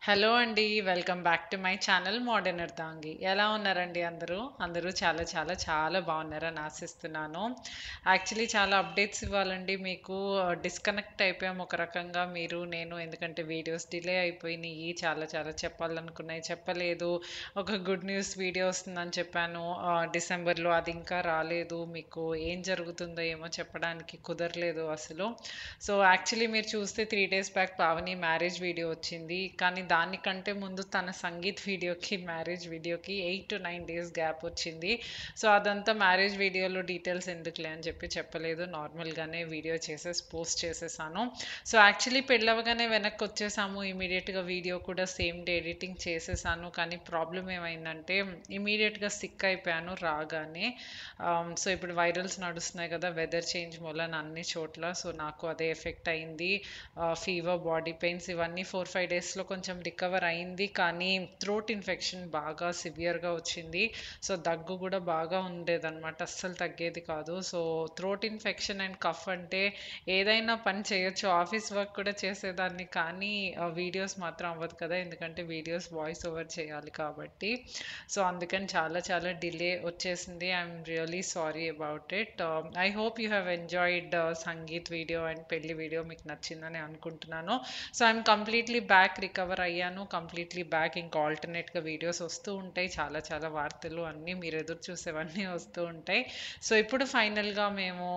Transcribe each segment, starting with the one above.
Hello అండి. Welcome back to my channel modern అర్ధాంగి. ఎలా ఉన్నారండి అందరూ? అందరూ చాలా చాలా చాలా బాగున్నారని ఆశిస్తున్నాను. యాక్చువల్లీ చాలా అప్డేట్స్ ఇవ్వాలండి మీకు. డిస్కనెక్ట్ అయిపోయాం ఒక రకంగా మీరు నేను. ఎందుకంటే వీడియోస్ డిలే అయిపోయినాయి. చాలా చాలా చెప్పాలనుకున్నాయి చెప్పలేదు. ఒక గుడ్ న్యూస్ వీడియో వస్తుందని చెప్పాను డిసెంబర్లో. అది ఇంకా రాలేదు. మీకు ఏం జరుగుతుందో ఏమో చెప్పడానికి కుదరలేదు అసలు. సో యాక్చువల్లీ మీరు చూస్తే 3 days back Pavani marriage video వచ్చింది. కానీ దానికంటే ముందు తన సంగీత్ వీడియోకి మ్యారేజ్ వీడియోకి 8 to 9 days గ్యాప్ వచ్చింది. సో అదంతా మ్యారేజ్ వీడియోలో డీటెయిల్స్ ఎందుకులే అని చెప్పలేదు. నార్మల్గానే వీడియో చేసేసి పోస్ట్ చేసేసాను. సో యాక్చువల్లీ పెళ్ళవగానే వెనక్కి వచ్చేసాము. ఇమీడియట్గా వీడియో కూడా సేమ్ డే ఎడిటింగ్ చేసేసాను. కానీ ప్రాబ్లం ఏమైందంటే ఇమీడియట్గా సిక్ అయిపోయాను రాగానే. సో ఇప్పుడు వైరల్స్ నడుస్తున్నాయి కదా, వెదర్ చేంజ్ మూలన అన్ని చోట్ల. సో నాకు అదే ఎఫెక్ట్ అయింది. ఫీవర్, బాడీ పెయిన్స్ ఇవన్నీ 4-5 డేస్లో కొంచెం రికవర్ అయింది. కానీ థ్రోట్ ఇన్ఫెక్షన్ బాగా సివియర్గా వచ్చింది. సో దగ్గు కూడా బాగా ఉండేదన్నమాట, అస్సలు తగ్గేది కాదు. So throat infection and cough అంటే ఏదైనా పని చేయొచ్చు, ఆఫీస్ వర్క్ కూడా చేసేదాన్ని. కానీ వీడియోస్ మాత్రం అవ్వదు కదా, ఎందుకంటే వీడియోస్ వాయిస్ ఓవర్ చేయాలి కాబట్టి. సో అందుకని చాలా చాలా డిలే వచ్చేసింది. I'm really sorry about it. I hope you have enjoyed sangeet video and పెళ్లి వీడియో మీకు నచ్చిందని అనుకుంటున్నాను. So I'm completely back, recover అయ్యాను కంప్లీట్లీ బ్యాక్. ఇంకా ఆల్టర్నేట్గా వీడియోస్ వస్తూ ఉంటాయి, చాలా చాలా వార్తలు అన్నీ మీరు ఎదురు చూసేవన్నీ వస్తూ ఉంటాయి. సో ఇప్పుడు ఫైనల్గా మేము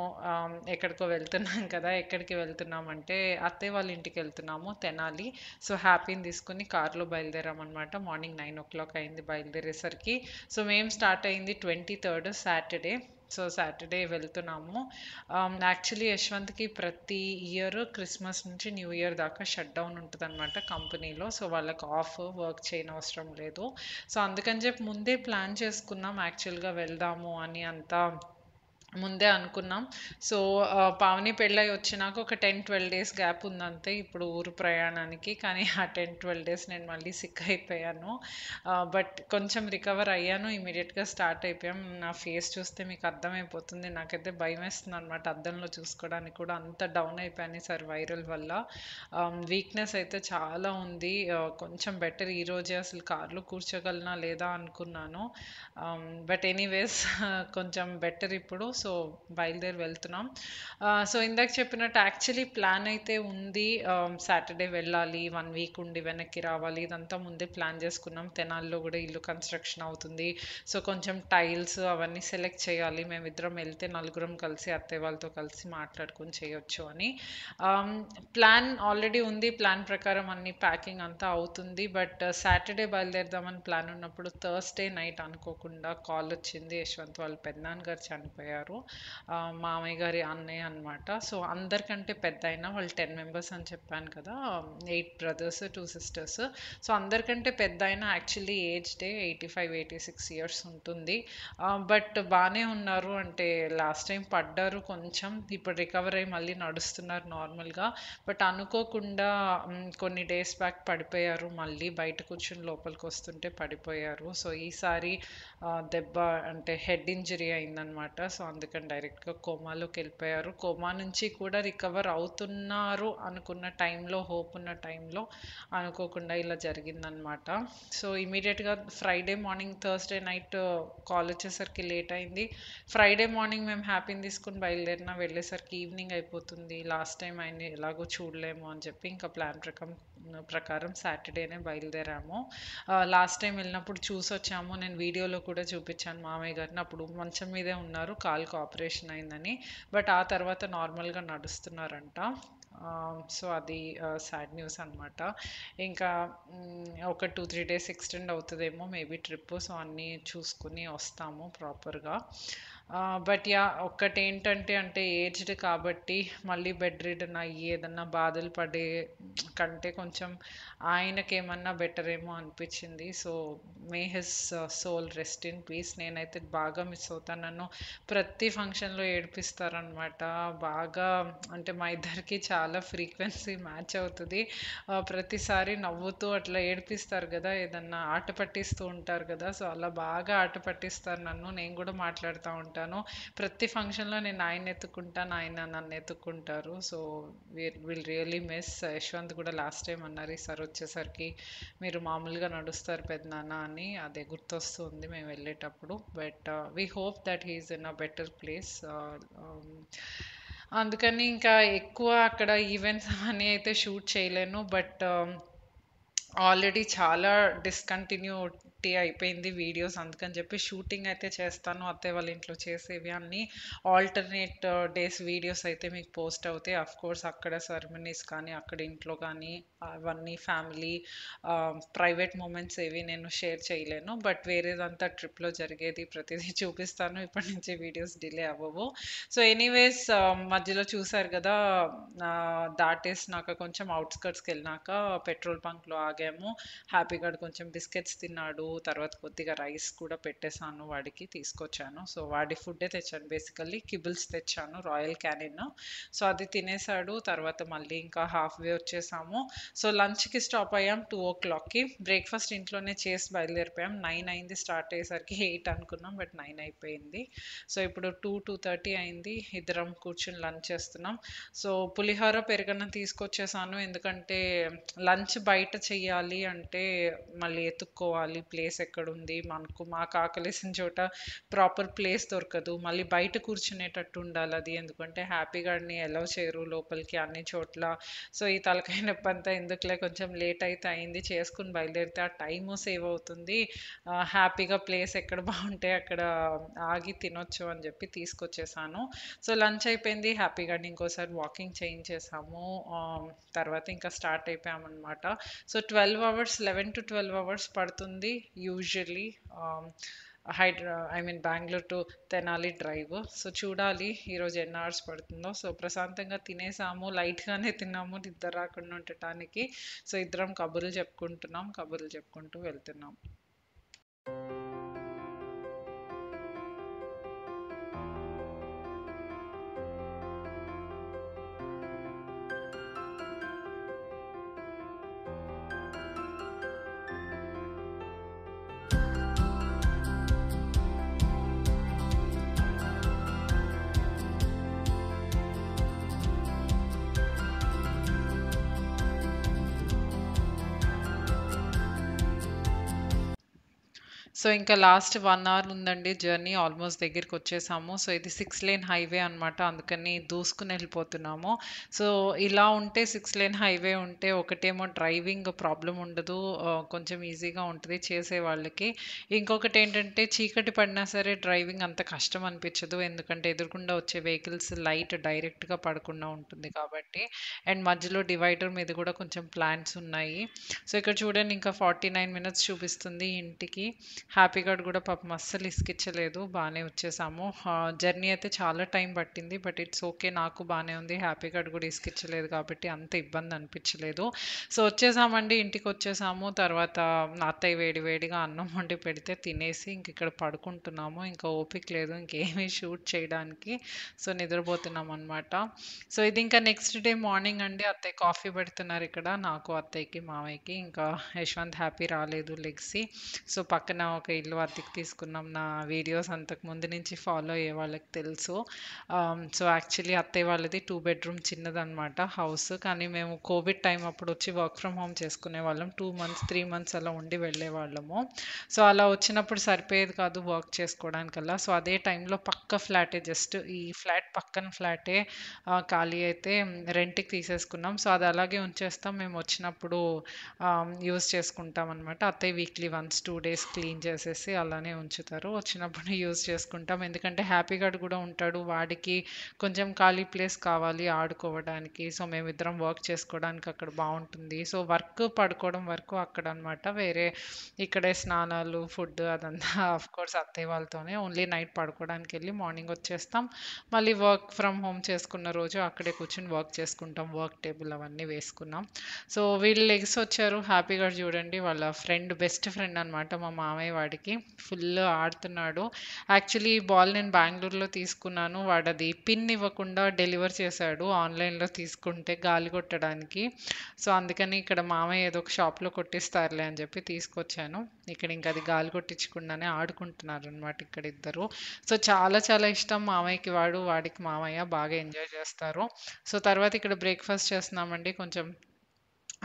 ఎక్కడికో వెళ్తున్నాం కదా. ఎక్కడికి వెళ్తున్నామంటే అత్తయ్య వాళ్ళ ఇంటికి వెళ్తున్నాము, తెనాలి. సో హ్యాపీని తీసుకుని కార్లో బయలుదేరామన్నమాట. మార్నింగ్ 9 o'clock అయింది బయలుదేరేసరికి. సో మేము స్టార్ట్ అయింది 23rd సాటర్డే. సో సాటర్డే వెళ్తున్నాము. యాక్చువల్లీ యశ్వంత్కి ప్రతి ఇయర్ క్రిస్మస్ నుంచి న్యూ ఇయర్ దాకా షట్ డౌన్ ఉంటుంది అనమాట కంపెనీలో. సో వాళ్ళకి ఆఫ్, వర్క్ చేయనవసరం లేదు. సో అందుకని చెప్పి ముందే ప్లాన్ చేసుకున్నాం యాక్చువల్గా వెళ్దాము అని అంతా ముందే అనుకున్నాం. సో పావని పెళ్ళై వచ్చినాక ఒక 10-12 days గ్యాప్ ఉందంతే ఇప్పుడు ఊరు ప్రయాణానికి. కానీ ఆ 10-12 days నేను మళ్ళీ సిక్ అయిపోయాను. బట్ కొంచెం రికవర్ అయ్యాను. ఇమీడియట్గా స్టార్ట్ అయిపోయాం. నా ఫేస్ చూస్తే మీకు అర్థమైపోతుంది. నాకైతే భయం వేస్తుంది అనమాట, అద్దంలో చూసుకోవడానికి కూడా అంత డౌన్ అయిపోయాను సార్ వైరల్ వల్ల. వీక్నెస్ అయితే చాలా ఉంది. కొంచెం బెటర్. ఈరోజే అసలు కార్లో కూర్చోగలనా లేదా అనుకున్నాను. బట్ ఎనీవేస్ కొంచెం బెటర్ ఇప్పుడు. సో బయలుదేరి వెళ్తున్నాం. సో ఇందాక చెప్పినట్టు యాక్చువల్లీ ప్లాన్ అయితే ఉంది. సాటర్డే వెళ్ళాలి, 1 week ఉండి వెనక్కి రావాలి. ఇదంతా ముందే ప్లాన్ చేసుకున్నాం. తెనాల్లో కూడా ఇల్లు కన్స్ట్రక్షన్ అవుతుంది. సో కొంచెం టైల్స్ అవన్నీ సెలెక్ట్ చేయాలి. మేమిద్దరం వెళ్తే నలుగురం కలిసి అత్తయ్య వాళ్ళతో కలిసి మాట్లాడుకొని చేయొచ్చు అని ప్లాన్ ఆల్రెడీ ఉంది. ప్లాన్ ప్రకారం అన్ని ప్యాకింగ్ అంతా అవుతుంది. బట్ సాటర్డే బయలుదేరదామని ప్లాన్ ఉన్నప్పుడు థర్స్డే నైట్ అనుకోకుండా కాల్ వచ్చింది. యశ్వంత్ వాళ్ళ పెద్దనాన్నగారు చనిపోయారు. మామయ్య గారి అన్నయ్య అనమాట. సో అందరికంటే పెద్ద అయినా వాళ్ళు 10 members అని చెప్పాను కదా, 8 brothers 2 sisters. సో అందరికంటే పెద్ద అయినా యాక్చువల్లీ ఏజ్ డే 85-86 years ఉంటుంది. బట్ బాగానే ఉన్నారు. అంటే లాస్ట్ టైం పడ్డారు కొంచెం, ఇప్పుడు రికవర్ అయ్యి మళ్ళీ నడుస్తున్నారు నార్మల్గా. బట్ అనుకోకుండా కొన్ని డేస్ బ్యాక్ పడిపోయారు. మళ్ళీ బయట కూర్చుని లోపలికి వస్తుంటే పడిపోయారు. సో ఈసారి దెబ్బ అంటే హెడ్ ఇంజరీ అయిందనమాట. సో అందుకని డైరెక్ట్గా కోమాలోకి వెళ్ళిపోయారు. కోమా నుంచి కూడా రికవర్ అవుతున్నారు అనుకున్న టైంలో, హోప్ ఉన్న టైంలో అనుకోకుండా ఇలా జరిగిందనమాట. సో ఇమీడియట్గా Friday morning, Thursday night call వచ్చేసరికి లేట్ అయింది. ఫ్రైడే మార్నింగ్ మేము హ్యాపీని తీసుకుని బయలుదేరిన, వెళ్ళేసరికి ఈవినింగ్ అయిపోతుంది. లాస్ట్ టైం ఆయన ఎలాగో చూడలేము అని చెప్పి ఇంకా ప్లాన్ ప్రకారం సాటర్డేనే బయలుదేరాము. లాస్ట్ టైం వెళ్ళినప్పుడు చూసి వచ్చాము. నేను వీడియోలో కూడా చూపించాను మామయ్య గారిని. అప్పుడు మంచం మీదే ఉన్నారు, కాలుకి ఆపరేషన్ అయిందని. బట్ ఆ తర్వాత నార్మల్గా నడుస్తున్నారంట. సో అది సాడ్ న్యూస్ అనమాట. ఇంకా ఒక 2-3 days ఎక్స్టెండ్ అవుతుందేమో మేబీ ట్రిప్. సో అన్నీ చూసుకుని వస్తాము ప్రాపర్గా. బట్ యా ఒక్కటి ఏంటంటే, అంటే ఏజ్డ్ కాబట్టి మళ్ళీ బెడ్ రిడన్ అయ్యి ఏదన్నా బాధలు పడే కంటే కొంచెం ఆయనకేమన్నా బెటర్ ఏమో అనిపించింది. So may his soul rest in peace. నేనైతే బాగా మిస్ అవుతాను. నన్ను ప్రతి ఫంక్షన్లో ఏడిపిస్తారనమాట బాగా. అంటే మా ఇద్దరికి చాలా ఫ్రీక్వెన్సీ మ్యాచ్ అవుతుంది. ప్రతిసారి నవ్వుతూ అట్లా ఏడిపిస్తారు కదా, ఏదన్నా ఆట పట్టిస్తూ ఉంటారు కదా. సో అలా బాగా ఆట పట్టిస్తారు నన్ను. నేను కూడా మాట్లాడుతూ ఉంటాను ఉంటాను. ప్రతి ఫంక్షన్‌లో నేను ఆయన్ని ఎత్తుకుంటాను. ఆయన నన్ను ఎత్తుకుంటారు. So, will really miss. Yashwant కూడా లాస్ట్ టైమ్ అన్నారు ఈసారి వచ్చేసరికి మీరు మామూలుగా నడుస్తారు పెదనాన్న అని. అదే గుర్తొస్తుంది మేము వెళ్ళేటప్పుడు. But we hope that he is in a better place. అందుకని ఇంకా ఎక్కువ అక్కడ ఈవెంట్స్ అవన్నీ అయితే షూట్ చేయలేను. బట్ ఆల్రెడీ చాలా డిస్కంటిన్యూటీ అయిపోయింది వీడియోస్. అందుకని చెప్పి షూటింగ్ అయితే చేస్తాను. అత్తయ్య వాళ్ళ ఇంట్లో చేసేవి అన్నీ ఆల్టర్నేట్ డేస్ వీడియోస్ అయితే మీకు పోస్ట్ అవుతాయి. అఫ్ కోర్స్ అక్కడ సెరమనీస్ కానీ అక్కడ ఇంట్లో కానీ అవన్నీ ఫ్యామిలీ ప్రైవేట్ మూమెంట్స్ ఏవి నేను షేర్ చేయలేను. బట్ వేరేదంతా ట్రిప్లో జరిగేది ప్రతిదీ చూపిస్తాను. ఇప్పటి నుంచి వీడియోస్ డిలే అవ్వవు. సో ఎనీవేస్ మధ్యలో చూసారు కదా, దాటేసినాక కొంచెం అవుట్స్కట్స్కి వెళ్ళినాక పెట్రోల్ బంక్లో ఆగాము. హ్యాపీగా కొంచెం బిస్కెట్స్ తిన్నాడు. తర్వాత కొద్దిగా రైస్ కూడా పెట్టేశాను వాడికి, తీసుకొచ్చాను. సో వాడి ఫుడ్డే తెచ్చాను, బేసికల్లీ కిబుల్స్ తెచ్చాను, రాయల్ క్యానిన్. సో అది తినేసాడు. తర్వాత మళ్ళీ ఇంకా హాఫ్ వే వచ్చేసాము. సో లంచ్కి స్టాప్ అయ్యాం 2 o'clockకి. బ్రేక్ఫాస్ట్ ఇంట్లోనే చేసి బయలుదేరిపోయాం. 9 అయింది, స్టార్ట్ అయ్యేసరికి 8 అనుకున్నాం, బట్ 9 అయిపోయింది. సో ఇప్పుడు 2:30 అయింది. ఇద్దరం కూర్చుని లంచ్ చేస్తున్నాం. సో పులిహోర పెరుగన్నం తీసుకొచ్చేసాను. ఎందుకంటే లంచ్ బయట చెయ్యాలి అంటే మళ్ళీ ఎత్తుక్కోవాలి ప్లేస్ ఎక్కడుంది, మాకు ఆకలేసిన చోట ప్రాపర్ ప్లేస్ దొరకదు. మళ్ళీ బయట కూర్చునేటట్టు ఉండాలి అది. ఎందుకంటే హ్యాపీగాడిని ఎలవ్ చేయరు లోపలికి అన్ని చోట్ల. సో ఈ తలకాయ నొప్పి అంతా ఎందుకులే, కొంచెం లేట్ అయితే అయింది, చేసుకుని బయలుదేరితే ఆ టైము సేవ్ అవుతుంది. హ్యాపీగా ప్లేస్ ఎక్కడ బాగుంటే అక్కడ ఆగి తినొచ్చు అని చెప్పి తీసుకొచ్చేసాను. సో లంచ్ అయిపోయింది, హ్యాపీగా ఇంకోసారి వాకింగ్ చేయించేసాము. తర్వాత ఇంకా స్టార్ట్ అయిపోయామన్నమాట. సో 12 అవర్స్, 11 to 12 అవర్స్ పడుతుంది usually I mean Bengaluru to Tenali drive. So చూడాలి ఈరోజు ఎన్ని అవర్స్ పడుతుందో. సో ప్రశాంతంగా తినేసాము, లైట్గానే తిన్నాము నిద్ర రాకుండా ఉండటానికి. సో ఇద్దరం కబుర్లు చెప్పుకుంటున్నాం, కబుర్లు చెప్పుకుంటూ వెళ్తున్నాం. సో ఇంకా లాస్ట్ 1 అవర్ ఉందండి జర్నీ, ఆల్మోస్ట్ దగ్గరికి వచ్చేసాము. సో ఇది 6 లేన్ హైవే అనమాట, అందుకని దూసుకుని వెళ్ళిపోతున్నాము. సో ఇలా ఉంటే 6 లేన్ హైవే ఉంటే ఒకటేమో డ్రైవింగ్ ప్రాబ్లం ఉండదు, కొంచెం ఈజీగా ఉంటుంది చేసే వాళ్ళకి. ఇంకొకటి ఏంటంటే చీకటి పడినా సరే డ్రైవింగ్ అంత కష్టం అనిపించదు, ఎందుకంటే ఎదురుకుండా వచ్చే వెహికల్స్ లైట్ డైరెక్ట్గా పడకుండా ఉంటుంది కాబట్టి. అండ్ మధ్యలో డివైడర్ మీద కూడా కొంచెం ప్లాంట్స్ ఉన్నాయి. సో ఇక్కడ చూడండి ఇంకా 49 మినిట్స్ చూపిస్తుంది ఇంటికి. హ్యాపీగా కూడా పాపం అస్సలు ఇసుకిచ్చలేదు, బాగానే వచ్చేసాము. జర్నీ అయితే చాలా టైం పట్టింది, బట్ ఇట్స్ ఓకే, నాకు బాగానే ఉంది. హ్యాపీగా కూడా ఇసుకిచ్చలేదు కాబట్టి అంత ఇబ్బంది అనిపించలేదు. సో వచ్చేసామండి, ఇంటికి వచ్చేసాము. తర్వాత అత్తయ్య వేడి వేడిగా అన్నం వండి పెడితే తినేసి ఇంక ఇక్కడ పడుకుంటున్నాము. ఇంకా ఓపిక లేదు ఇంకేమీ షూట్ చేయడానికి. సో నిద్రపోతున్నాం అనమాట. సో ఇది ఇంకా నెక్స్ట్ డే మార్నింగ్ అండి. అత్తయ్య కాఫీ పెడుతున్నారు ఇక్కడ నాకు, అత్తయ్యకి, మామయ్యకి. ఇంకా యశ్వంత్ హ్యాపీ రాలేదు లెగ్సి. సో పక్కన ఒక ఇల్లు అద్దెకి తీసుకున్నాం. నా వీడియోస్ అంతకు ముందు నుంచి ఫాలో అయ్యే వాళ్ళకి తెలుసు. సో యాక్చువల్లీ అత్తయ్య వాళ్ళది 2 bedroom చిన్నదనమాట హౌస్. కానీ మేము కోవిడ్ టైం అప్పుడు వచ్చి వర్క్ ఫ్రమ్ హోమ్ చేసుకునే వాళ్ళం. 2 months 3 months అలా ఉండి వెళ్ళే వాళ్ళము. సో అలా వచ్చినప్పుడు సరిపోయేది కాదు వర్క్ చేసుకోవడానికల్లా. సో అదే టైంలో పక్క ఫ్లాటే, జస్ట్ ఈ ఫ్లాట్ పక్కన ఫ్లాటే ఖాళీ అయితే రెంట్కి తీసేసుకున్నాం. సో అది అలాగే ఉంచేస్తాం, మేము వచ్చినప్పుడు యూస్ చేసుకుంటాం అనమాట. అత్తయ్య వీక్లీ వన్స్ 2 days క్లీన్ చేసేసి అలానే ఉంచుతారు, వచ్చినప్పుడు యూస్ చేసుకుంటాం. ఎందుకంటే హ్యాపీగా కూడా ఉంటాడు, వాడికి కొంచెం ఖాళీ ప్లేస్ కావాలి ఆడుకోవడానికి. సో మేమిద్దరం వర్క్ చేసుకోవడానికి అక్కడ బాగుంటుంది. సో వర్క్ పడుకోవడం వరకు అక్కడ అనమాట, వేరే ఇక్కడే స్నానాలు ఫుడ్ అదంతా ఆఫ్ కోర్స్ అత్తయ్య వాళ్ళతోనే. ఓన్లీ నైట్ పడుకోవడానికి వెళ్ళి మార్నింగ్ వచ్చేస్తాం. మళ్ళీ వర్క్ ఫ్రమ్ హోమ్ చేసుకున్న రోజు అక్కడే కూర్చొని వర్క్ చేసుకుంటాం, వర్క్ టేబుల్ అవన్నీ వేసుకున్నాం. సో వీళ్ళు లెగ్స్ వచ్చారు, హ్యాపీగా చూడండి వాళ్ళ ఫ్రెండ్, బెస్ట్ ఫ్రెండ్ అనమాట, మా మామయ్య వాడికి. ఫుల్ ఆడుతున్నాడు. యాక్చువల్లీ ఈ బాల్ నేను బెంగుళూరులో తీసుకున్నాను. వాడది పిన్ ఇవ్వకుండా డెలివర్ చేశాడు ఆన్‌లైన్‌లో తీసుకుంటే గాలి కొట్టడానికి. సో, అందుకని ఇక్కడ మామయ్య ఏదో ఒక షాప్‌లో కొట్టిస్తారులే అని చెప్పి తీసుకొచ్చాను. ఇక్కడ ఇంక అది గాలి కొట్టించకుండానే ఆడుకుంటున్నారనమాట ఇక్కడ ఇద్దరు. సో, చాలా చాలా ఇష్టం మామయ్యకి వాడు, వాడికి మామయ్య బాగా ఎంజాయ్ చేస్తారు. సో, తర్వాత ఇక్కడ బ్రేక్‌ఫాస్ట్ చేస్తున్నామండి. కొంచెం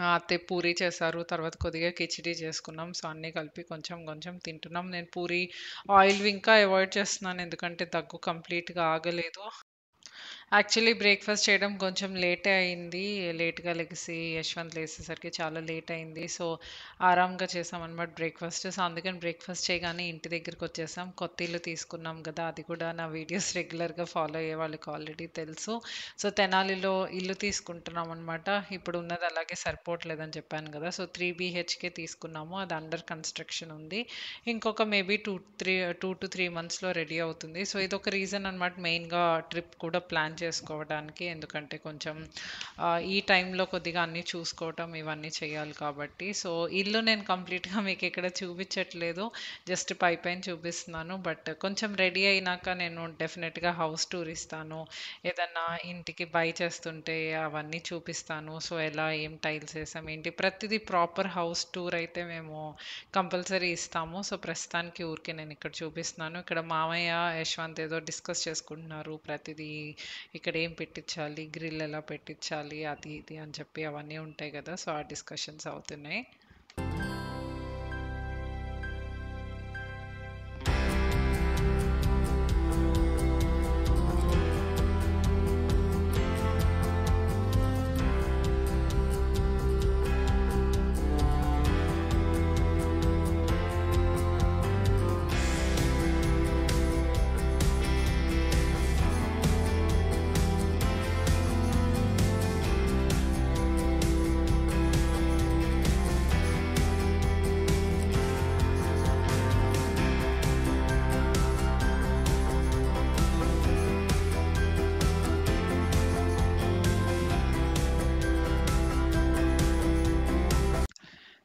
అత్తయ్య పూరి చేశారు. తర్వాత కొద్దిగా కిచిడీ చేసుకున్నాం. సో, అన్నీ కలిపి కొంచెం కొంచెం తింటున్నాం. నేను పూరి ఆయిల్‌వి ఇంకా అవాయిడ్ చేస్తున్నాను. ఎందుకంటే దగ్గు కంప్లీట్‌గా ఆగలేదు. యాక్చువల్లీ బ్రేక్‌ఫాస్ట్ చేయడం కొంచెం లేటే అయింది. లేట్‌గా లెగిసి యశ్వంత్ లేసేసరికి చాలా లేట్ అయింది. సో, ఆరాంగా చేశామనమాట బ్రేక్‌ఫాస్ట్. సో, అందుకని బ్రేక్‌ఫాస్ట్ చేయగానే ఇంటి దగ్గరికొచ్చేసాం. కొత్త ఇల్లు తీసుకున్నాం గదా! అది కూడా నా వీడియోస్ రెగ్యులర్‌గా ఫాలో అయ్యే వాళ్ళకి ఆల్రెడీ తెలుసు. సో, తెనాలిలో ఇల్లు తీసుకుంటున్నామనమాట. ఇప్పుడు ఉన్నది అలాగే సరిపోవట్లేదని చెప్పాను గదా! సో, 3 బీహెచ్‌కే తీసుకున్నాము. అది అండర్ కన్‌స్ట్రక్షన్ ఉంది. ఇంకొక మేబీ 2-3 మంత్స్‌లో రెడీ అవుతుంది. సో, ఇదొక రీజన్ అనమాట మెయిన్‌గా ట్రిప్ కూడా ప్లాన్ చేసుకోవడానికి. ఎందుకంటే కొంచెం ఈ టైంలో కొద్దిగా అన్నీ చూసుకోవటం ఇవన్నీ చేయాలి కాబట్టి. సో, ఇల్లు నేను కంప్లీట్‌గా మీకిక్కడ చూపించట్లేదు. జస్ట్ పైపైన చూపిస్తున్నాను. బట్ కొంచెం రెడీ అయినాక నేను డెఫినెట్‌గా హౌస్ టూర్ ఇస్తాను. ఏదన్నా ఇంటికి బై చేస్తుంటే అవన్నీ చూపిస్తాను. సో, ఎలా ఏం టైల్స్ ఏసాం ఏంటి ప్రతిదీ ప్రాపర్ హౌస్ టూర్ అయితే మేము కంపల్సరీ ఇస్తాము. సో, ప్రస్తుతానికి ఊరికే నేను ఇక్కడ చూపిస్తున్నాను. ఇక్కడ మామయ్య, యశ్వంత్ ఏదో డిస్కస్ చేసుకుంటున్నారు. ప్రతిదీ ఇక్కడ ఏం పెట్టించాలి, గ్రిల్ ఎలా పెట్టించాలి, అది ఇది అని చెప్పి అవన్నీ ఉంటాయి కదా! సో, ఆ డిస్కషన్స్ అవుతున్నాయి.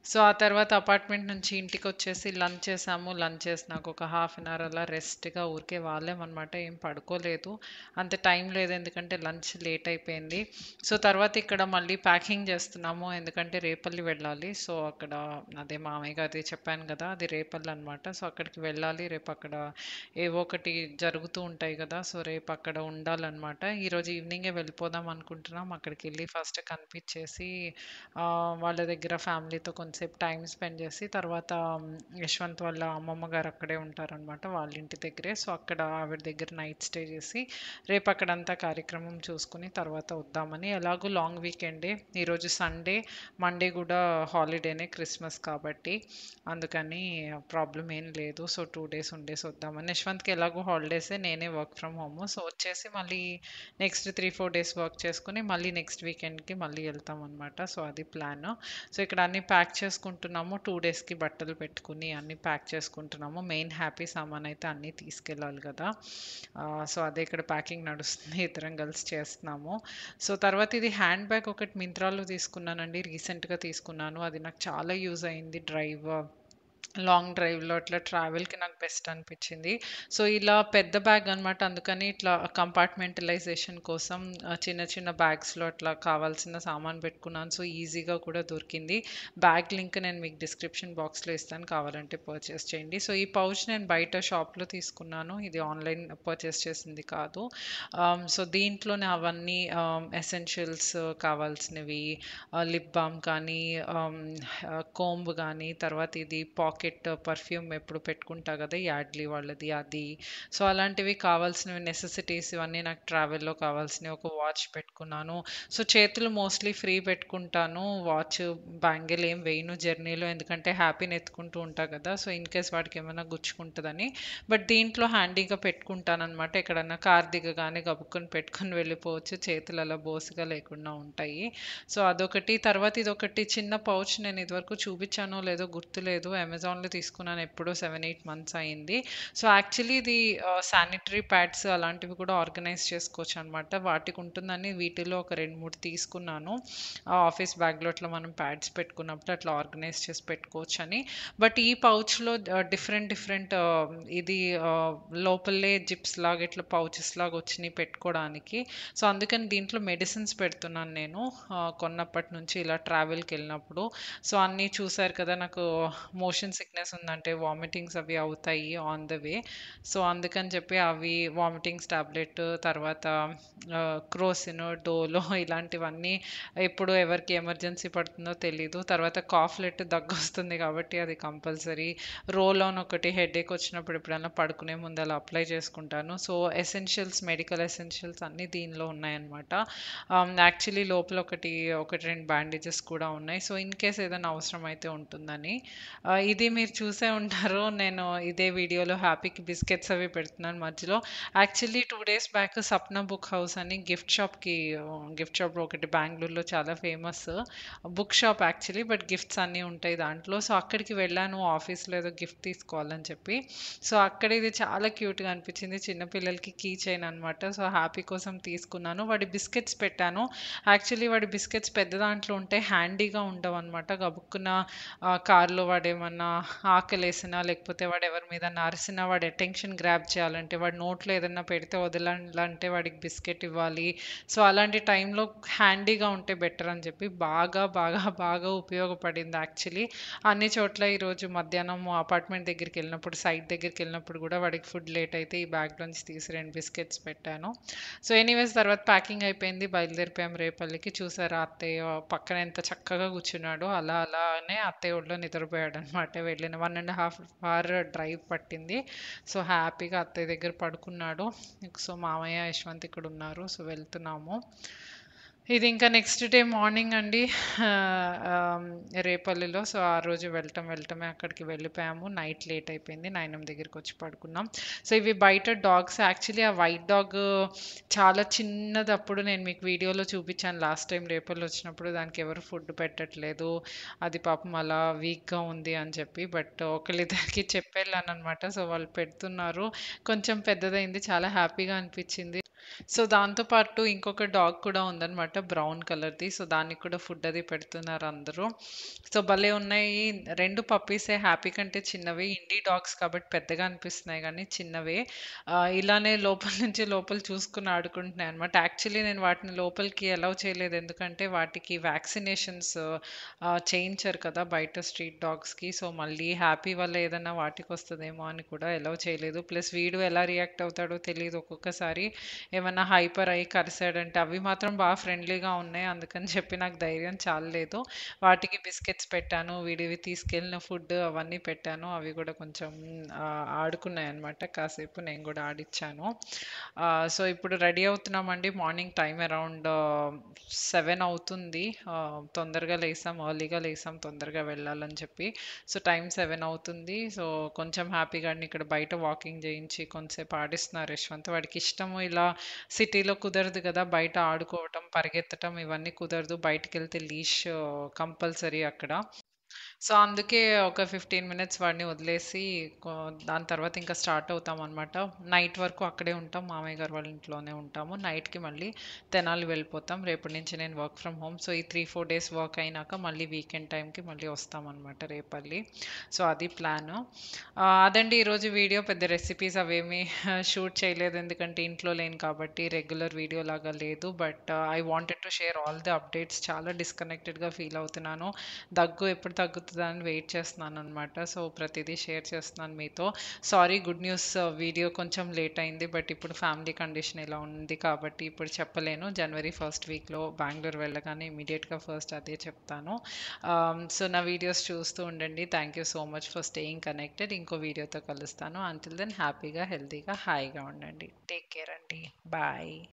సో, ఆ తర్వాత అపార్ట్‌మెంట్ నుంచి ఇంటికొచ్చేసి లంచ్ చేసాము. లంచ్ చేసినాక ఒక హాఫ్ అన్ అవర్ అలా రెస్ట్‌గా ఊరికే వాలామనమాట. ఏం పడుకోలేదు. అంత టైం లేదు ఎందుకంటే లంచ్ లేట్ అయిపోయింది. సో, తర్వాత ఇక్కడ మళ్ళీ ప్యాకింగ్ చేస్తున్నాము. ఎందుకంటే రేపల్లి వెళ్ళాలి. సో, అక్కడ అదే మామయ్య గారిది చెప్పాను గదా! అది రేపల్లనమాట. సో, అక్కడికి వెళ్ళాలి. రేపు అక్కడ ఏవో ఒకటి జరుగుతూ ఉంటాయి గదా! సో, రేపు అక్కడ ఉండాలనమాట. ఈరోజు ఈవినింగే వెళ్ళిపోదాం అనుకుంటున్నాం. అక్కడికెళ్ళి ఫస్ట్ కనిపించేసి వాళ్ళ దగ్గర ఫ్యామిలీతో కొంతసేపు టైం స్పెండ్ చేసి తర్వాత యశ్వంత్ వాళ్ళ అమ్మమ్మ గారు అక్కడే ఉంటారనమాట వాళ్ళ ఇంటి దగ్గరే. సో, అక్కడ ఆవిడ దగ్గర నైట్ స్టే చేసి రేపు అక్కడంతా కార్యక్రమం చూసుకుని తర్వాత వద్దామని. ఎలాగో లాంగ్ వీకెండే. ఈరోజు సండే, మండే కూడా హాలిడేనే క్రిస్మస్ కాబట్టి. అందుకని ప్రాబ్లం ఏం లేదు. సో, 2 డేస్ ఉండేసి వద్దామని. యశ్వంత్‌కి ఎలాగో హాలిడేసే నేనే వర్క్ ఫ్రమ్ హోమ్. సో, వచ్చేసి మళ్ళీ నెక్స్ట్ 3-4 డేస్ వర్క్ చేసుకొని మళ్ళీ నెక్స్ట్ వీకెండ్‌కి మళ్ళీ వెళ్తామనమాట. సో, అది ప్లాను. సో, ఇక్కడ అన్నీ ప్యాక్ చేసుకుంటున్నాము. 2 డేస్‌కి బట్టలు పెట్టుకొని అన్నీ ప్యాక్ చేసుకుంటున్నాము. మెయిన్ హ్యాపీ సామాన్ అయితే అన్నీ తీసుకెళ్ళాలి గదా! సో, అదే ఇక్కడ ప్యాకింగ్ నడుస్తుంది. ఇద్దరం కలిసి చేస్తున్నాము. సో, తర్వాత ఇది హ్యాండ్ బ్యాగ్ ఒకటి మింత్రాలో తీసుకున్నానండి. రీసెంట్‌గా తీసుకున్నాను. అది నాకు చాలా యూజ్ అయింది లాంగ్ డ్రైవ్‌లో అట్లా ట్రావెల్‌కి నాకు బెస్ట్ అనిపిచ్చింది. సో, ఇలా పెద్ద బ్యాగ్ అనమాట. అందుకని ఇట్లా కంపార్ట్మెంటలైజేషన్ కోసం చిన్న చిన్న బ్యాగ్స్‌లో అట్లా కావాల్సిన సామాను పెట్టుకున్నాను. సో, ఈజీగా కూడా దొరికింది. బ్యాగ్ లింక్ నేను మీకు డిస్క్రిప్షన్ బాక్స్‌లో ఇస్తాను. కావాలంటే పర్చేస్ చేయండి. సో, ఈ పౌచ్ నేను బయట షాప్‌లో తీసుకున్నాను. ఇది ఆన్‌లైన్ పర్చేస్ చేసింది కాదు. సో, దీంట్లోనే అవన్నీ ఎసెన్షియల్స్ కావాల్సినవి లిప్ బామ్ కానీ, ఆహ్, కోంబ్ గానీ, తర్వాత ఇది పాకెట్ పర్ఫ్యూమ్ ఎప్పుడు పెట్టుకుంటా కదా! యాడ్లీ వాళ్ళది అది. సో, అలాంటివి కావాల్సినవి నెసెసిటీస్ ఇవన్నీ నాకు ట్రావెల్‌లో కావాల్సినవి. ఒక వాచ్ పెట్టుకున్నాను. సో, చేతులు మోస్ట్‌లీ ఫ్రీ పెట్టుకుంటాను. వాచ్, బ్యాంగిల్ ఏం వేయను జర్నీలో. ఎందుకంటే హ్యాపీని ఎత్తుకుంటూ ఉంటా కదా! సో, ఇన్ కేస్ వాడికేమైనా గుచ్చుకుంటదని. బట్ దీంట్లో హ్యాండీగా పెట్టుకుంటాననమాట. ఎక్కడన్నా కార్ దిగగానే గబుక్కున పెట్టుకొని వెళ్ళిపోవచ్చు. చేతులు అలా బోసిగా లేకుండా ఉంటాయి. సో, అదొకటి. తర్వాత ఇదొకటి చిన్న పౌచ్ నేను ఇదివరకు చూపించానో లేదో గుర్తులేదు. అమెజాన్‌లో అమెజాన్‌లో తీసుకున్నాను. ఎప్పుడో 7, 8 మంత్స్ అయింది. సో, యాక్చువల్లీ ఇది శానిటరీ ప్యాడ్స్ అలాంటివి కూడా ఆర్గనైజ్ చేసుకోవచ్చనమాట. వాటికుంటుందని వీటిలో ఒక 2, 3 తీసుకున్నాను. ఆఫీస్ బ్యాగ్‌లో అట్లా మనం ప్యాడ్స్ పెట్టుకున్నప్పుడు అట్లా ఆర్గనైజ్ చేసి పెట్టుకోవచ్చని. బట్ ఈ పౌచ్‌లో డిఫరెంట్ డిఫరెంట్ ఇది లోపలే జిప్స్ లాగా ఇట్లా పౌచెస్ లాగా వచ్చినియి పెట్టుకోవడానికి. సో, అందుకని దీంట్లో మెడిసిన్స్ పెడుతున్నాను నేను. కొన్నప్పటి నుంచి ఇలా ట్రావెల్‌కెళ్ళినప్పుడు. సో, అన్నీ చూసారు కదా! నాకు మోషన్ సిక్‌నెస్ ఉందంటే వామిటింగ్స్ అవి అవుతాయి ఆన్ ద వే. సో, అందుకని చెప్పి అవి వామిటింగ్స్ టాబ్లెట్ తర్వాత క్రోసిన్, డోలో ఇలాంటివన్నీ ఎప్పుడు ఎవరికి ఎమర్జెన్సీ పడుతుందో తెలీదు. తర్వాత కాఫ్‌లెట్ దగ్గొస్తుంది కాబట్టి అది కంపల్సరీ. రోల్ ఆన్ ఒకటి హెడేక్ వచ్చినప్పుడు ఎప్పుడైనా పడుకునే ముందు అలా అప్లై చేసుకుంటాను. సో, ఎసెన్షియల్స్ మెడికల్ ఎసెన్షియల్స్ అన్నీ దీనిలో ఉన్నాయన్నమాట. యాక్చువల్లీ లోపల ఒకటి 2 బ్యాండేజెస్ కూడా ఉన్నాయి. సో, ఇన్ కేస్ ఏదైనా అవసరమైతే ఉంటుందని. ఇది మీరు చూసే ఉంటారు. నేను ఇదే వీడియోలో హ్యాపీకి బిస్కెట్స్ అవి పెడుతున్నాను మధ్యలో. Actually 2 days back Sapna book house అని గిఫ్ట్ షాప్ ఒకటి బెంగుళూరులో చాలా famous. Book shop actually. But gifts అన్నీ ఉంటాయి దాంట్లో. సో, అక్కడికి వెళ్ళాను ఆఫీస్‌లో ఏదో గిఫ్ట్ తీసుకోవాలని చెప్పి. సో, అక్కడ ఇది చాలా క్యూట్‌గా అనిపించింది. చిన్న పిల్లలకి కీ చైన్ అనమాట. సో, హ్యాపీ కోసం తీసుకున్నాను. వాడి బిస్కెట్స్ పెట్టాను. యాక్చువల్లీ వాడి బిస్కెట్స్ పెద్ద దాంట్లో ఉంటే హ్యాండీగా ఉండవనమాట. గబుక్కున కార్‌లో వాడేమన్నా ఆకలేసినా, లేకపోతే వాడు ఎవరి మీదన్నా అరిసినా, వాడి అటెన్షన్ గ్రాబ్ చేయాలంటే, వాడి నోట్లో ఏదన్నా పెడితే వదలాలంటే వాడికి బిస్కెట్ ఇవ్వాలి. సో, అలాంటి టైంలో హ్యాండీగా ఉంటే బెటర్ అని చెప్పి బాగా ఉపయోగపడింది యాక్చువల్లీ. అన్ని చోట్ల ఈరోజు మధ్యాహ్నం అపార్ట్మెంట్ దగ్గరికెళ్ళినప్పుడు, సైట్ దగ్గరికెళ్ళినప్పుడు గూడా వాడికి ఫుడ్ లేట్ అయితే ఈ బ్యాగ్‌లోంచి తీసి 2 బిస్కెట్స్ పెట్టాను. సో, ఎనీవేస్ తర్వాత ప్యాకింగ్ అయిపోయింది. బయలుదేరిపోయాం రేపల్లికి. చూసారా అత్తయ్య పక్కన ఎంత చక్కగా కూర్చున్నాడో అలానే అత్తయ్య ఒడిలో నిద్రపోయాడనమాట. వెళ్ళిన 1 ½ అవర్ డ్రైవ్ పట్టింది. సో, హ్యాపీగా అత్తయ్య దగ్గర పడుకున్నాడు. సో, మామయ్య, యశ్వంత్ ఇక్కడున్నారు. సో, వెళ్తున్నాము. ఇది ఇంకా నెక్స్ట్ డే మార్నింగ్ అండి. రేపల్లిలో. సో, ఆ రోజు వెళ్ళటమే అక్కడికి వెళ్ళిపోయాము. నైట్ లేట్ అయిపోయింది. 9 దగ్గరికొచ్చి పడుకున్నాం. సో, ఇవి బయట డాగ్స్ యాక్చువల్లీ ఆ వైట్ డాగ్ చాలా చిన్నదప్పుడు నేను మీకు వీడియోలో చూపించాను లాస్ట్ టైం రేపల్లి వచ్చినప్పుడు. దానికి ఎవరు ఫుడ్ పెట్టట్లేదు. అది పాపం అలా వీక్‌గా ఉంది అని చెప్పి. బట్ ఒకళ్ళిద్దరికి చెప్పెళ్ళాననమాట. సో, వాళ్ళు పెడుతున్నారు. కొంచెం పెద్దదయింది. చాలా హ్యాపీగా అనిపించింది. సో, దాంతో పాటు ఇంకొక డాగ్ కూడా ఉందనమాట బ్రౌన్ కలర్‌ది. సో, దానికి కూడా ఫుడ్ అది పెడుతున్నారు అందరూ. సో, భలే ఉన్నాయి. 2 పప్పీసే హ్యాపీ కంటే చిన్నవి. ఇండీ డాగ్స్ కాబట్టి పెద్దగా అనిపిస్తున్నాయి గానీ చిన్నవే. ఇలానే లోపల నుంచి లోపల చూసుకొని ఆడుకుంటున్నాయనమాట. యాక్చువల్లీ నేను వాటిని లోపలికి అలౌ చేయలేదు. ఎందుకంటే వాటికి వ్యాక్సినేషన్స్ చేయించారు కదా! బయట స్ట్రీట్ డాగ్స్‌కి. సో, మళ్ళీ హ్యాపీ వల్ల ఏదన్నా వాటికొస్తదేమో అని కూడా అలౌ చేయలేదు. ప్లస్ వీడు ఎలా రియాక్ట్ అవుతాడో తెలీదు. ఒక్కొక్కసారి ఏమన్నా హైపర్ అయ్యి కరిసాడంటే అవి మాత్రం బాగా ఫ్రెండ్లీగా ఉన్నాయి. అందుకని చెప్పి నాకు ధైర్యం చాలలేదు. వాటికి బిస్కెట్స్ పెట్టాను. వీడివి తీసుకెళ్ళిన ఫుడ్ అవన్నీ పెట్టాను. అవి కూడా కొంచెం ఆడుకున్నాయన్నమాట. కాసేపు నేను కూడా ఆడిచ్చాను. సో, ఇప్పుడు రెడీ అవుతున్నామండి. మార్నింగ్ టైమ్ అరౌండ్ 7 అవుతుంది. తొందరగా లేసాం. ఎర్లీగా లేసాం తొందరగా వెళ్ళాలని చెప్పి. సో, టైమ్ 7 అవుతుంది. సో, కొంచెం హ్యాపీగా ఇక్కడ బయట వాకింగ్ చేయించి కొంతసేపు ఆడిస్తున్నారు యశ్వంత్. వాడికి ఇష్టము ఇలా సిటీలో కుదరదు కదా! బయట ఆడుకోవటం, పరిగెత్తటం ఇవన్నీ కుదరదు. బయటికెళ్తే లీష్ కంపల్సరీ అక్కడ. సో, అందుకే ఒక 15 మినిట్స్ వాడిని వదిలేసి కొ దాని తర్వాత ఇంకా స్టార్ట్ అవుతామనమాట. నైట్ వరకు అక్కడే ఉంటాం. మామయ్య గారు వాళ్ళ ఇంట్లోనే ఉంటాము. నైట్‌కి మళ్ళీ తెనాలి వెళ్ళిపోతాం. రేపటి నుంచి నేను వర్క్ ఫ్రమ్ హోమ్. సో, ఈ 3, 4 డేస్ వర్క్ అయినాక మళ్ళీ వీకెండ్ టైంకి మళ్ళీ వస్తామనమాట రేపల్లి. సో, అది ప్లాను. అదండి ఈరోజు వీడియో. పెద్ద రెసిపీస్ అవేమీ షూట్ చేయలేదు. ఎందుకంటే ఇంట్లో లేను కాబట్టి రెగ్యులర్ వీడియో లాగా లేదు. But I wanted to share all the updates. చాలా డిస్కనెక్టెడ్‌గా ఫీల్ అవుతున్నాను. దగ్గు ఎప్పుడు తగ్గుతదా అని వెయిట్ చేస్తున్నాననమాట. సో, ప్రతిదీ షేర్ చేస్తున్నాను మీతో. సారీ గుడ్ న్యూస్ వీడియో కొంచెం లేట్ అయింది. బట్ ఇప్పుడు ఫ్యామిలీ కండిషన్ ఇలా ఉంది కాబట్టి ఇప్పుడు చెప్పలేను. జనవరి ఫస్ట్ వీక్‌లో బెంగుళూరు వెళ్ళగానే ఇమ్మీడియేట్‌గా ఫస్ట్ అదే చెప్తాను. సో, నా వీడియోస్ చూస్తూ ఉండండి. Thank you so much for staying connected. ఇంకో వీడియోతో కలుస్తాను. అంటిల్ దెన్ హ్యాపీగా, హెల్తీగా, హాయిగా ఉండండి. టేక్ కేర్ అండి. బాయ్.